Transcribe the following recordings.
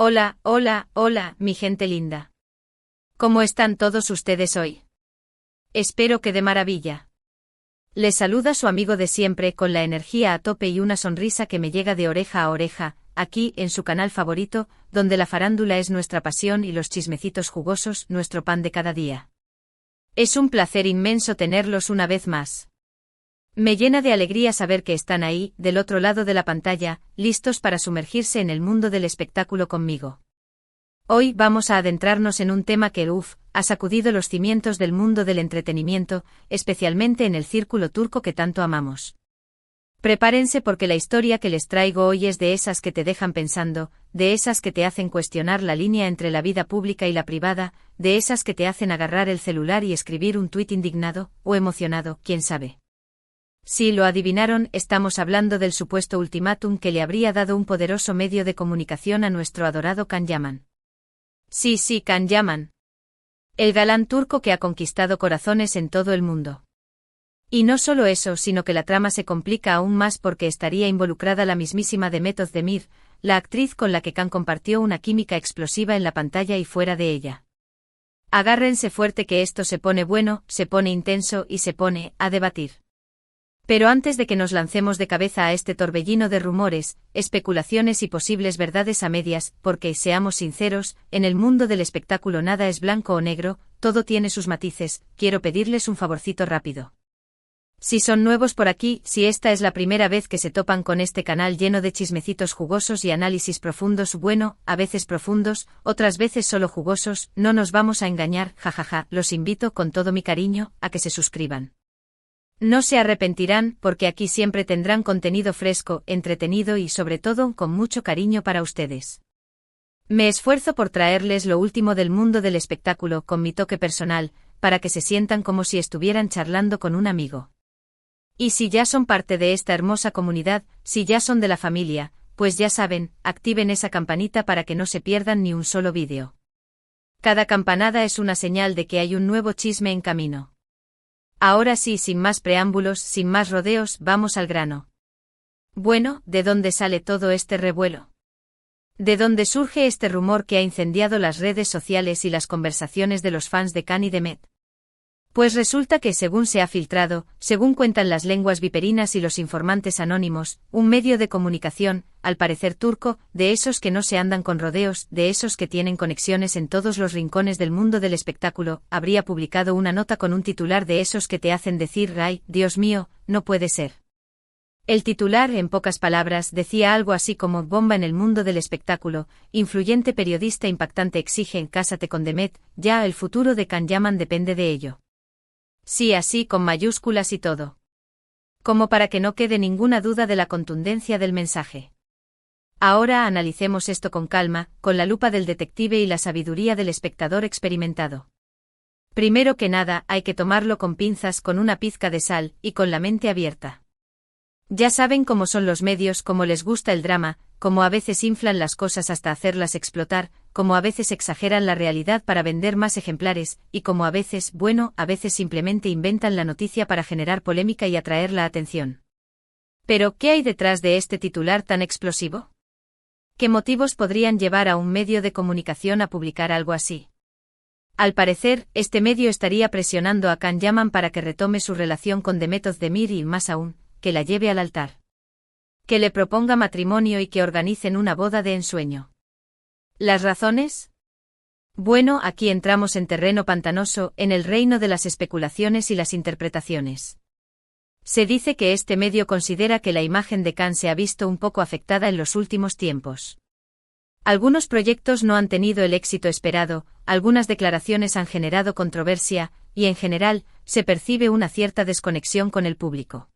Hola, hola, hola, mi gente linda. ¿Cómo están todos ustedes hoy? Espero que de maravilla. Les saluda su amigo de siempre con la energía a tope y una sonrisa que me llega de oreja a oreja, aquí en su canal favorito, donde la farándula es nuestra pasión y los chismecitos jugosos nuestro pan de cada día. Es un placer inmenso tenerlos una vez más. Me llena de alegría saber que están ahí, del otro lado de la pantalla, listos para sumergirse en el mundo del espectáculo conmigo. Hoy vamos a adentrarnos en un tema que, ha sacudido los cimientos del mundo del entretenimiento, especialmente en el círculo turco que tanto amamos. Prepárense porque la historia que les traigo hoy es de esas que te dejan pensando, de esas que te hacen cuestionar la línea entre la vida pública y la privada, de esas que te hacen agarrar el celular y escribir un tuit indignado, o emocionado, quién sabe. Si lo adivinaron, estamos hablando del supuesto ultimátum que le habría dado un poderoso medio de comunicación a nuestro adorado Can Yaman. Sí, Can Yaman. El galán turco que ha conquistado corazones en todo el mundo. Y no solo eso, sino que la trama se complica aún más porque estaría involucrada la mismísima Demet Özdemir, la actriz con la que Can compartió una química explosiva en la pantalla y fuera de ella. Agárrense fuerte que esto se pone bueno, se pone intenso y se pone a debatir. Pero antes de que nos lancemos de cabeza a este torbellino de rumores, especulaciones y posibles verdades a medias, porque, seamos sinceros, en el mundo del espectáculo nada es blanco o negro, todo tiene sus matices, quiero pedirles un favorcito rápido. Si son nuevos por aquí, si esta es la primera vez que se topan con este canal lleno de chismecitos jugosos y análisis profundos, bueno, a veces profundos, otras veces solo jugosos, no nos vamos a engañar, jajaja, los invito con todo mi cariño, a que se suscriban. No se arrepentirán, porque aquí siempre tendrán contenido fresco, entretenido y sobre todo, con mucho cariño para ustedes. Me esfuerzo por traerles lo último del mundo del espectáculo con mi toque personal, para que se sientan como si estuvieran charlando con un amigo. Y si ya son parte de esta hermosa comunidad, si ya son de la familia, pues ya saben, activen esa campanita para que no se pierdan ni un solo vídeo. Cada campanada es una señal de que hay un nuevo chisme en camino. Ahora sí, sin más preámbulos, sin más rodeos, vamos al grano. Bueno, ¿de dónde sale todo este revuelo? ¿De dónde surge este rumor que ha incendiado las redes sociales y las conversaciones de los fans de Can y Demet? Pues resulta que según se ha filtrado, según cuentan las lenguas viperinas y los informantes anónimos, un medio de comunicación, al parecer turco, de esos que no se andan con rodeos, de esos que tienen conexiones en todos los rincones del mundo del espectáculo, habría publicado una nota con un titular de esos que te hacen decir, ¡ay, Dios mío, no puede ser! El titular, en pocas palabras, decía algo así como bomba en el mundo del espectáculo, influyente periodista impactante exige cásate con Demet, ya el futuro de Can Yaman depende de ello. Sí, así con mayúsculas y todo. Como para que no quede ninguna duda de la contundencia del mensaje. Ahora analicemos esto con calma, con la lupa del detective y la sabiduría del espectador experimentado. Primero que nada, hay que tomarlo con pinzas, con una pizca de sal, y con la mente abierta. Ya saben cómo son los medios, cómo les gusta el drama, cómo a veces inflan las cosas hasta hacerlas explotar, cómo a veces exageran la realidad para vender más ejemplares, y cómo a veces, bueno, a veces simplemente inventan la noticia para generar polémica y atraer la atención. Pero, ¿qué hay detrás de este titular tan explosivo? ¿Qué motivos podrían llevar a un medio de comunicación a publicar algo así? Al parecer, este medio estaría presionando a Can Yaman para que retome su relación con Demet Özdemir y, más aún, que la lleve al altar. Que le proponga matrimonio y que organicen una boda de ensueño. ¿Las razones? Bueno, aquí entramos en terreno pantanoso, en el reino de las especulaciones y las interpretaciones. Se dice que este medio considera que la imagen de Can se ha visto un poco afectada en los últimos tiempos. Algunos proyectos no han tenido el éxito esperado, algunas declaraciones han generado controversia, y en general, se percibe una cierta desconexión con el público.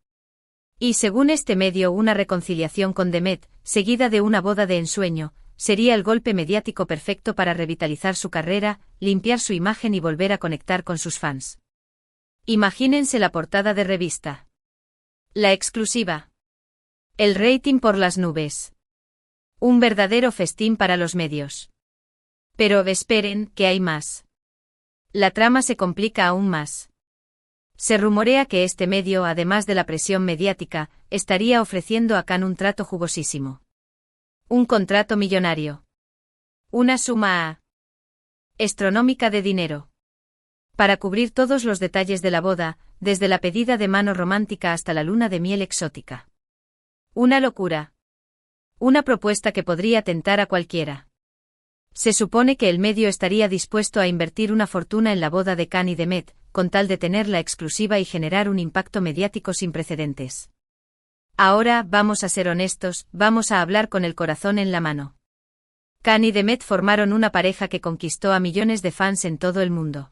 Y según este medio, una reconciliación con Demet, seguida de una boda de ensueño, sería el golpe mediático perfecto para revitalizar su carrera, limpiar su imagen y volver a conectar con sus fans. Imagínense la portada de revista. La exclusiva. El rating por las nubes. Un verdadero festín para los medios. Pero esperen, que hay más. La trama se complica aún más. Se rumorea que este medio, además de la presión mediática, estaría ofreciendo a Can un trato jugosísimo. Un contrato millonario. Una suma astronómica de dinero. Para cubrir todos los detalles de la boda, desde la pedida de mano romántica hasta la luna de miel exótica. Una locura. Una propuesta que podría tentar a cualquiera. Se supone que el medio estaría dispuesto a invertir una fortuna en la boda de Khan y Demet, con tal de tener la exclusiva y generar un impacto mediático sin precedentes. Ahora, vamos a ser honestos, vamos a hablar con el corazón en la mano. Khan y Demet formaron una pareja que conquistó a millones de fans en todo el mundo.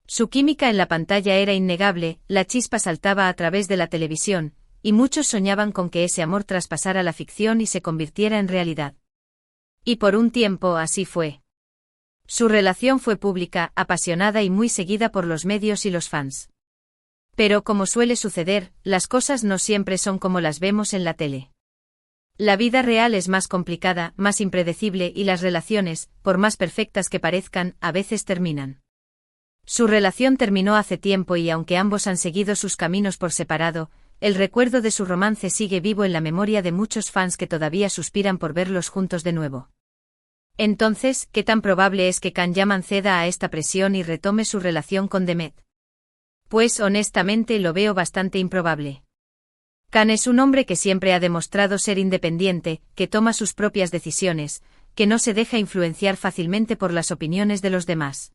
Su química en la pantalla era innegable, la chispa saltaba a través de la televisión, y muchos soñaban con que ese amor traspasara la ficción y se convirtiera en realidad. Y por un tiempo así fue. Su relación fue pública, apasionada y muy seguida por los medios y los fans. Pero como suele suceder, las cosas no siempre son como las vemos en la tele. La vida real es más complicada, más impredecible y las relaciones, por más perfectas que parezcan, a veces terminan. Su relación terminó hace tiempo y aunque ambos han seguido sus caminos por separado, el recuerdo de su romance sigue vivo en la memoria de muchos fans que todavía suspiran por verlos juntos de nuevo. Entonces, ¿qué tan probable es que Khan Yaman ceda a esta presión y retome su relación con Demet? Pues honestamente lo veo bastante improbable. Khan es un hombre que siempre ha demostrado ser independiente, que toma sus propias decisiones, que no se deja influenciar fácilmente por las opiniones de los demás.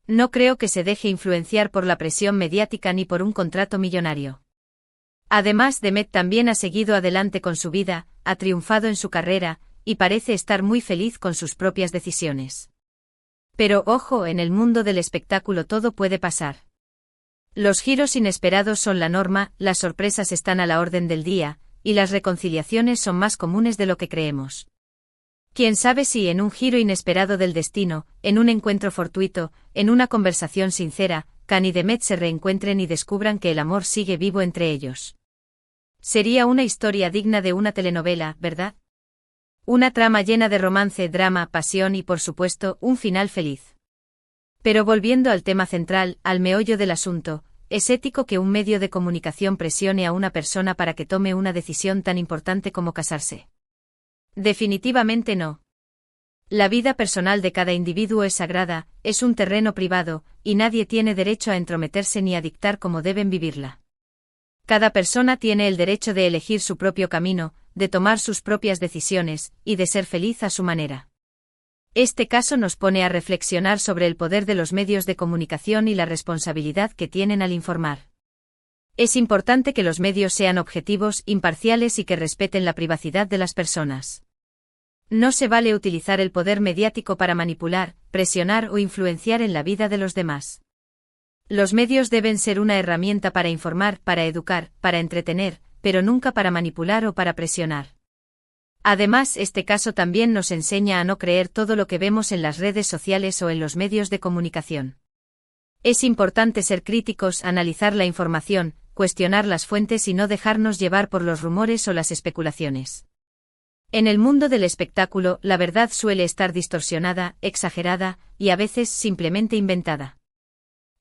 No creo que se deje influenciar por la presión mediática ni por un contrato millonario. Además, Demet también ha seguido adelante con su vida, ha triunfado en su carrera, y parece estar muy feliz con sus propias decisiones. Pero ojo, en el mundo del espectáculo todo puede pasar. Los giros inesperados son la norma, las sorpresas están a la orden del día, y las reconciliaciones son más comunes de lo que creemos. Quién sabe si en un giro inesperado del destino, en un encuentro fortuito, en una conversación sincera, Khan y Demet se reencuentren y descubran que el amor sigue vivo entre ellos. Sería una historia digna de una telenovela, ¿verdad? Una trama llena de romance, drama, pasión y, por supuesto, un final feliz. Pero volviendo al tema central, al meollo del asunto, ¿es ético que un medio de comunicación presione a una persona para que tome una decisión tan importante como casarse? Definitivamente no. La vida personal de cada individuo es sagrada, es un terreno privado, y nadie tiene derecho a entrometerse ni a dictar cómo deben vivirla. Cada persona tiene el derecho de elegir su propio camino, de tomar sus propias decisiones, y de ser feliz a su manera. Este caso nos pone a reflexionar sobre el poder de los medios de comunicación y la responsabilidad que tienen al informar. Es importante que los medios sean objetivos, imparciales y que respeten la privacidad de las personas. No se vale utilizar el poder mediático para manipular, presionar o influenciar en la vida de los demás. Los medios deben ser una herramienta para informar, para educar, para entretener, pero nunca para manipular o para presionar. Además, este caso también nos enseña a no creer todo lo que vemos en las redes sociales o en los medios de comunicación. Es importante ser críticos, analizar la información, cuestionar las fuentes y no dejarnos llevar por los rumores o las especulaciones. En el mundo del espectáculo, la verdad suele estar distorsionada, exagerada, y a veces simplemente inventada.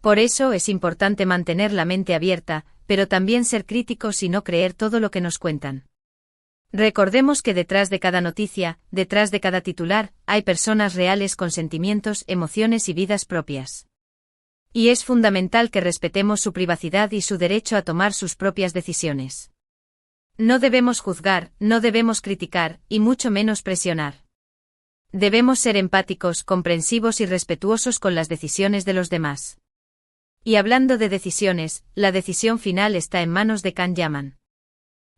Por eso es importante mantener la mente abierta, pero también ser críticos y no creer todo lo que nos cuentan. Recordemos que detrás de cada noticia, detrás de cada titular, hay personas reales con sentimientos, emociones y vidas propias. Y es fundamental que respetemos su privacidad y su derecho a tomar sus propias decisiones. No debemos juzgar, no debemos criticar, y mucho menos presionar. Debemos ser empáticos, comprensivos y respetuosos con las decisiones de los demás. Y hablando de decisiones, la decisión final está en manos de Khan Yaman.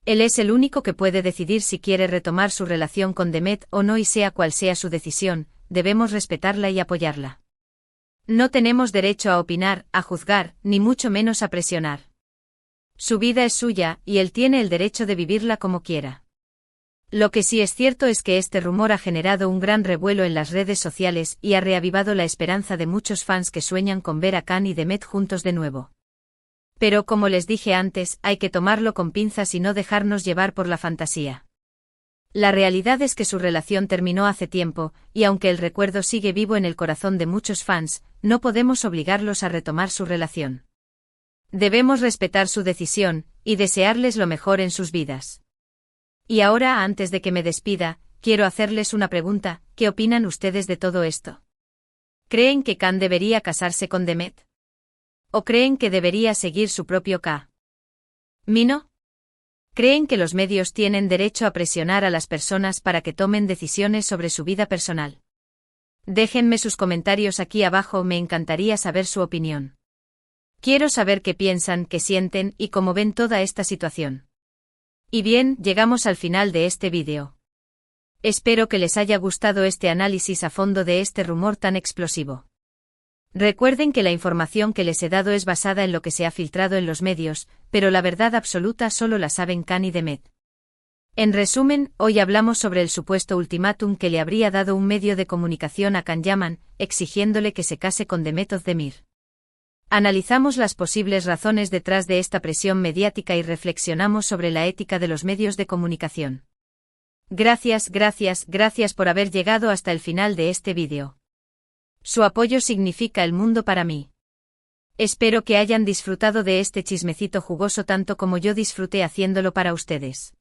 Él es el único que puede decidir si quiere retomar su relación con Demet o no, y sea cual sea su decisión, debemos respetarla y apoyarla. No tenemos derecho a opinar, a juzgar, ni mucho menos a presionar. Su vida es suya, y él tiene el derecho de vivirla como quiera. Lo que sí es cierto es que este rumor ha generado un gran revuelo en las redes sociales y ha reavivado la esperanza de muchos fans que sueñan con ver a Khan y Demet juntos de nuevo. Pero como les dije antes, hay que tomarlo con pinzas y no dejarnos llevar por la fantasía. La realidad es que su relación terminó hace tiempo, y aunque el recuerdo sigue vivo en el corazón de muchos fans, no podemos obligarlos a retomar su relación. Debemos respetar su decisión, y desearles lo mejor en sus vidas. Y ahora, antes de que me despida, quiero hacerles una pregunta: ¿Qué opinan ustedes de todo esto? ¿Creen que Khan debería casarse con Demet? ¿O creen que debería seguir su propio camino? ¿Creen que los medios tienen derecho a presionar a las personas para que tomen decisiones sobre su vida personal? Déjenme sus comentarios aquí abajo, me encantaría saber su opinión. Quiero saber qué piensan, qué sienten y cómo ven toda esta situación. Y bien, llegamos al final de este vídeo. Espero que les haya gustado este análisis a fondo de este rumor tan explosivo. Recuerden que la información que les he dado es basada en lo que se ha filtrado en los medios, pero la verdad absoluta solo la saben Khan y Demet. En resumen, hoy hablamos sobre el supuesto ultimátum que le habría dado un medio de comunicación a Khan Yaman, exigiéndole que se case con Demet Özdemir. Analizamos las posibles razones detrás de esta presión mediática y reflexionamos sobre la ética de los medios de comunicación. Gracias por haber llegado hasta el final de este vídeo. Su apoyo significa el mundo para mí. Espero que hayan disfrutado de este chismecito jugoso tanto como yo disfruté haciéndolo para ustedes.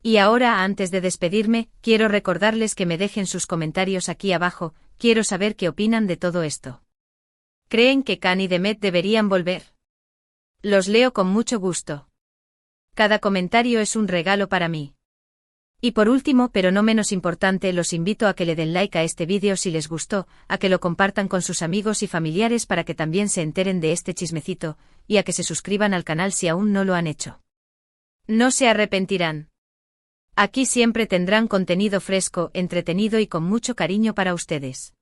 Y ahora, antes de despedirme, quiero recordarles que me dejen sus comentarios aquí abajo, quiero saber qué opinan de todo esto. ¿Creen que Khan y Demet deberían volver? Los leo con mucho gusto. Cada comentario es un regalo para mí. Y por último, pero no menos importante, los invito a que le den like a este vídeo si les gustó, a que lo compartan con sus amigos y familiares para que también se enteren de este chismecito, y a que se suscriban al canal si aún no lo han hecho. No se arrepentirán. Aquí siempre tendrán contenido fresco, entretenido y con mucho cariño para ustedes.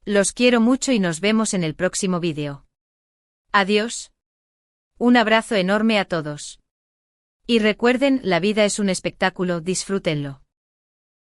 Los quiero mucho y nos vemos en el próximo vídeo. Adiós. Un abrazo enorme a todos. Y recuerden, la vida es un espectáculo, disfrútenlo.